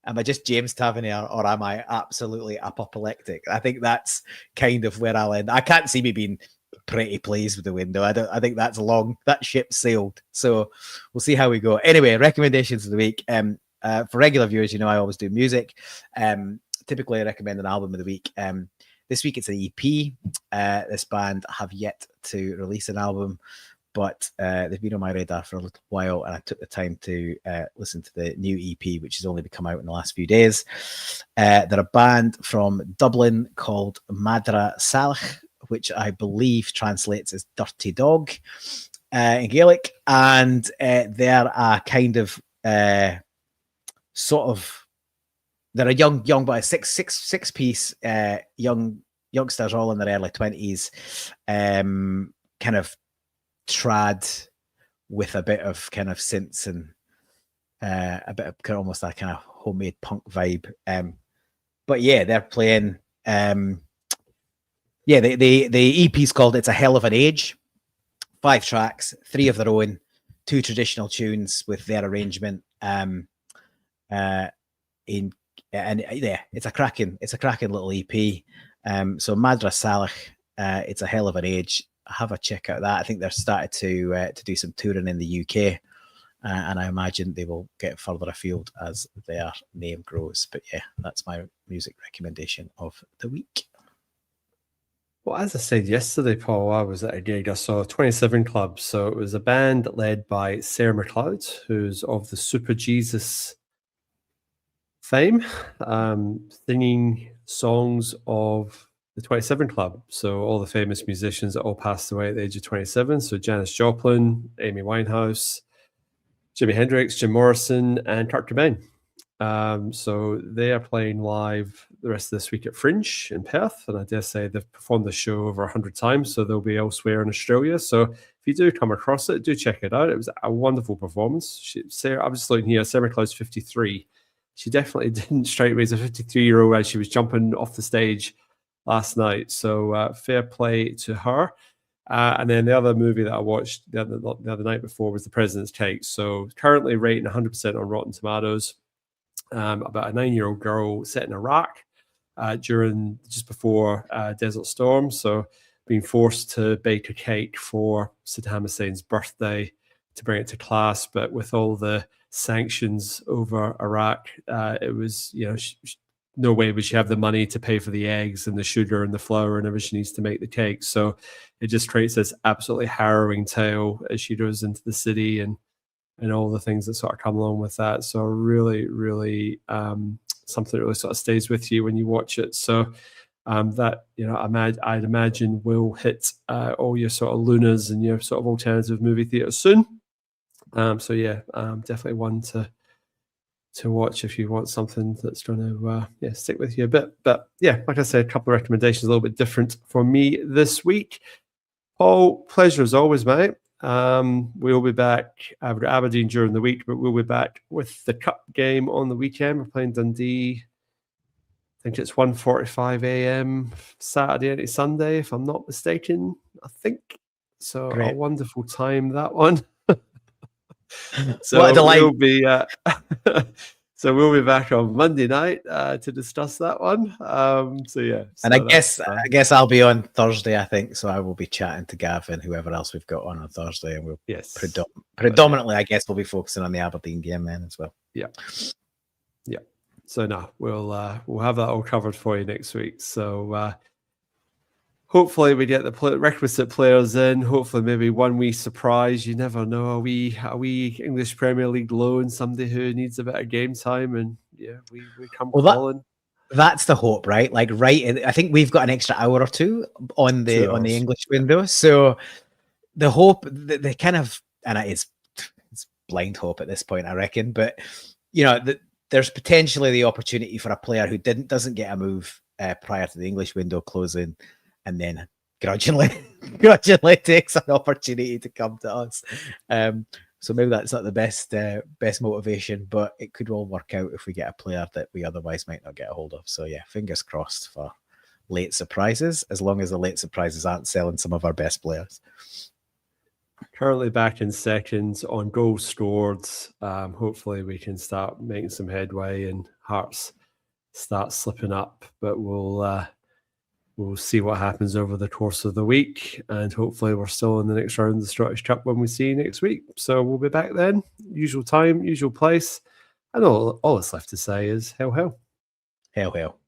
Am I just James Tavernier, or am I absolutely apoplectic? I think that's kind of where I'll end. I can't see me being pretty pleased with the window. I think that's long. That ship sailed. So we'll see how we go. Anyway, recommendations of the week. For regular viewers, I always do music. Typically, I recommend an album of the week. This week it's an EP. This band have yet to release an album, but they've been on my radar for a little while, and I took the time to listen to the new EP, which has only come out in the last few days. They're a band from Dublin called Madra Salch, which I believe translates as dirty dog in Gaelic. And they're a kind of sort of, they're a young but a six piece youngsters, all in their early 20s, kind of trad with a bit of kind of synths and a bit of kind of almost that kind of homemade punk vibe. But yeah, they're playing. The EP's called "It's a Hell of an Age." 5 tracks, 3 of their own, 2 traditional tunes with their arrangement. It's a cracking little EP. So Madras Salach, It's a Hell of an Age. Have a check out that. I think they're started to do some touring in the UK, and I imagine they will get further afield as their name grows. But yeah, that's my music recommendation of the week. Well, as I said yesterday, Paul, I was at a gig. I saw 27 Club. So it was a band led by Sarah McLeod, who's of the Super Jesus fame, singing songs of the 27 Club. So all the famous musicians that all passed away at the age of 27. So Janis Joplin, Amy Winehouse, Jimi Hendrix, Jim Morrison, and Kurt Cobain. So they are playing live the rest of this week at Fringe in Perth, and I dare say they've performed the show over 100 times, so they'll be elsewhere in Australia. So if you do come across it, do check it out. It was a wonderful performance. I'm just looking here, Sarah McLeod's 53. She definitely didn't strike me as a 53-year-old as she was jumping off the stage last night. So fair play to her. And then the other movie that I watched the other night before was The President's Cake. So currently rating 100% on Rotten Tomatoes. About a 9-year-old girl set in Iraq just before Desert Storm. So being forced to bake a cake for Saddam Hussein's birthday to bring it to class, but with all the sanctions over Iraq, it was, no way would she have the money to pay for the eggs and the sugar and the flour and everything she needs to make the cake. So it just creates this absolutely harrowing tale as she goes into the city and all the things that sort of come along with that. So really, really something that really sort of stays with you when you watch it. So that, I'd imagine will hit all your sort of Lunas and your sort of alternative movie theaters soon. So yeah, definitely one to watch if you want something that's going to stick with you a bit. But yeah, like I said, a couple of recommendations a little bit different for me this week. Paul, pleasure as always, mate. We'll be back. We've got Aberdeen during the week, but we'll be back with the cup game on the weekend. We're playing Dundee. I think it's 1:45 a.m. Saturday and Sunday, if I'm not mistaken. I think so. Great. A wonderful time, that one. So what a delight. We'll be back on Monday night to discuss that one. So yeah. And I guess I'll be on Thursday, I think. So I will be chatting to Gavin, whoever else we've got on Thursday, and we'll predominantly, I guess, we'll be focusing on the Aberdeen game then as well. Yeah. So no, we'll have that all covered for you next week. So hopefully we get the requisite players in. Hopefully maybe one wee surprise. You never know. A wee English Premier League loan, somebody who needs a bit of game time, and yeah, we come calling. That's the hope, right? Like, I think we've got an extra hour or two on the English window. So the hope, the kind of, and it's blind hope at this point, I reckon. But there's potentially the opportunity for a player who doesn't get a move prior to the English window closing, and then grudgingly takes an opportunity to come to us. So maybe that's not the best motivation, but it could all work out if we get a player that we otherwise might not get a hold of. So yeah, fingers crossed for late surprises, as long as the late surprises aren't selling some of our best players. Currently back in second on goals scored. Hopefully we can start making some headway and Hearts start slipping up, but we'll see what happens over the course of the week, and hopefully we're still in the next round of the Scottish Cup when we see you next week. So we'll be back then, usual time, usual place, and all that's left to say is hail, hail. Hail, hail.